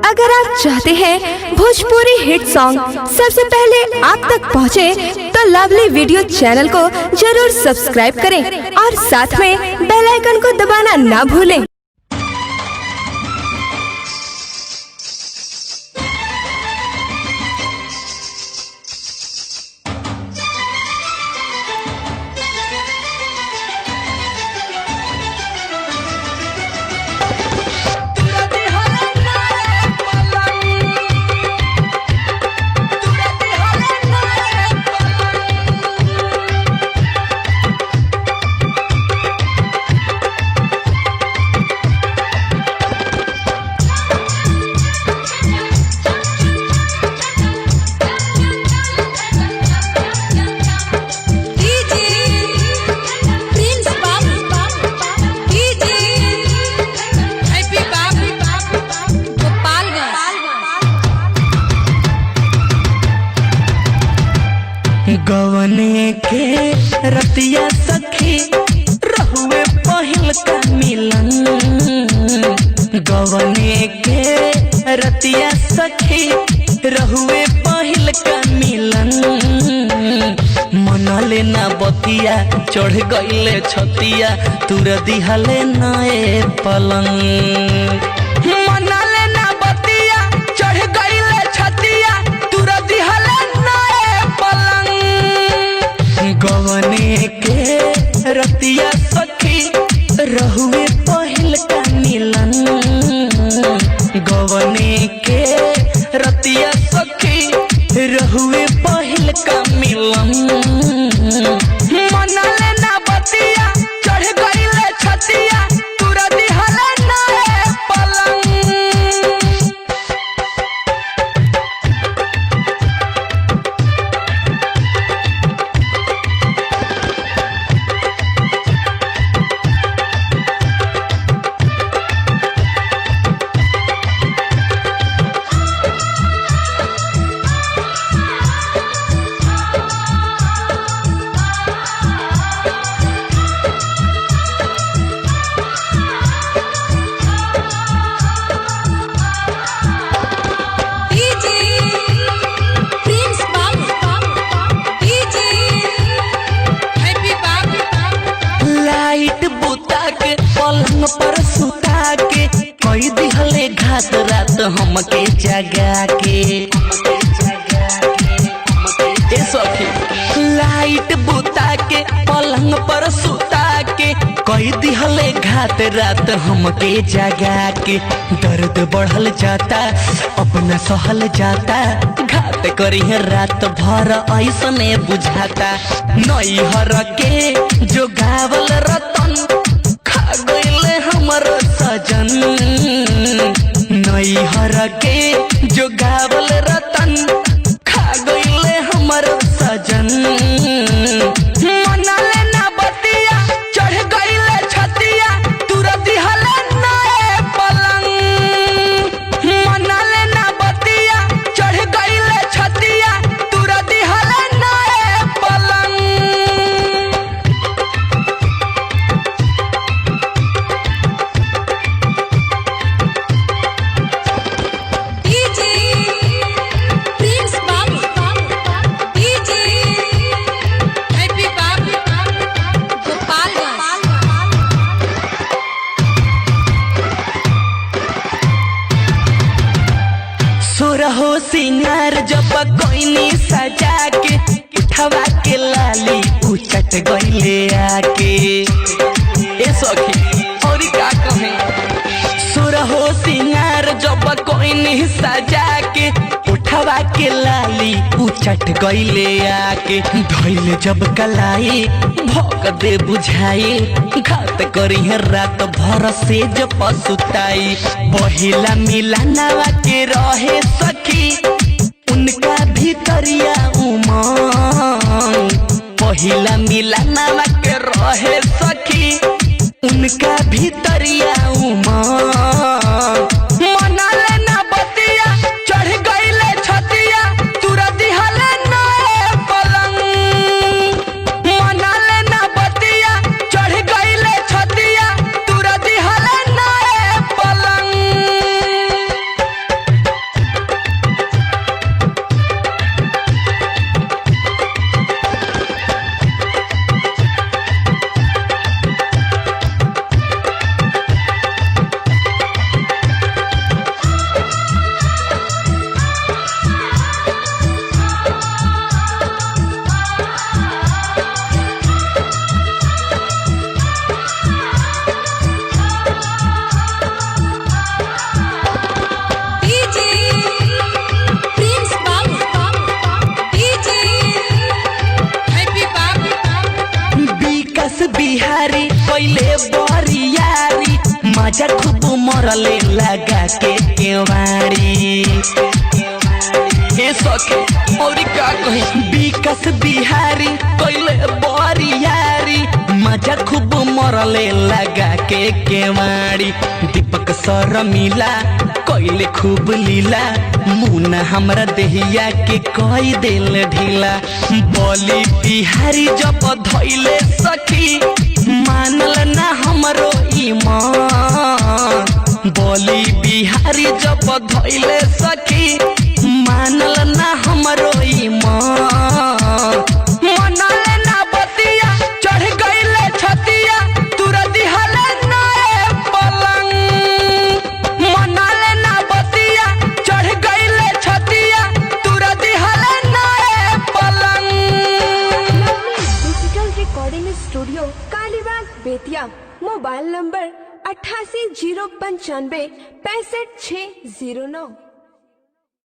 अगर आप चाहते हैं भोजपुरी हिट सॉन्ग सबसे पहले आप तक पहुंचे, तो लवली वीडियो चैनल को जरूर सब्सक्राइब करें और साथ में बेल आइकन को दबाना ना भूलें। गवने के रतिया सखी रहुए पहिल का मिलन, गवने के रतिया सखी रहुए पहिल का मिलन। मनले ना बतिया चढ़ गईले छतिया तुर दिहले नए पलंग, मनले ना बतिया चढ़ गईले छतिया तुर दिहले नए पलंग। गवने के रतिया सखी रहुए पहिल का मिलन, गवने के रतिया सखी रहुए पहिल का मिलन। मनले ना बतिया चढ़ गईले छतिया तुर दिहले नए पलंग। पलंग पर सुता के कोई दिहले घात रात हमके जगा के, ए सखी लाइट बुता के पलंग पर सुता के कोई दिहले घात रात हमके जगा के। दर्द बढ़ल जाता अपना सहल जाता, घात करी है रात भर ऐसने बुझाता। नैहर के जो गावल रतन खा गईले हमर सजन, नैहर के जो गावल रतन खा गईले हमर सजन। मनले ना बतिया चढ़ गईले छतिया तुर दिहले नए पलंग, मनले ना बतिया चढ़ गईले छतिया तुर दिहले नए पलंग। सुरहो सिंगार जब कोइनी सजा के उठवा के लाली उचट गईले आके, ए सखी और का कहे। सुरहो सिंगार जब कोइनी सजा के उठवा के लाली उचट गईले आके। धइले जब कलाई भोग दे बुझाई, घात करी है रात भर से जब पसुताई। पहिला मिलनवा के रहे सखी उनका भीतरिया उमंग, पहिला मिलनवा के रहे सखी उनका भीतरिया उमंग। मनले ना बतिया चढ़ गईले छतिया तुर दिहले नए पलंग, मनले ना बतिया चढ़ गईले छतिया तुर दिहले नए पलंग। कैले बरियारी मजा खूब मरले लगा के केवाड़ी हे सके और का कहे विकास बिहारी कैले बरियारी मजा खूब मरले लगा के केवाड़ी दीपक सर मिला कैले खूब लीला मुना हमरा देहिया के कई दिल ढीला बोली बिहारी जब धैले सखी मानल ना हमरो ईमान बोली बिहारी जब धैले सखी मानल ना हमरो ईमान मनल ना बतिया चढ़ गईले छतिया तुरा दिहले नए पलंग मनल ना बतिया चढ़ गईले छतिया तुरा दिहले नए पलंग। Digital recording studio Kalibag Bettiah mobile number 88 095 65 609।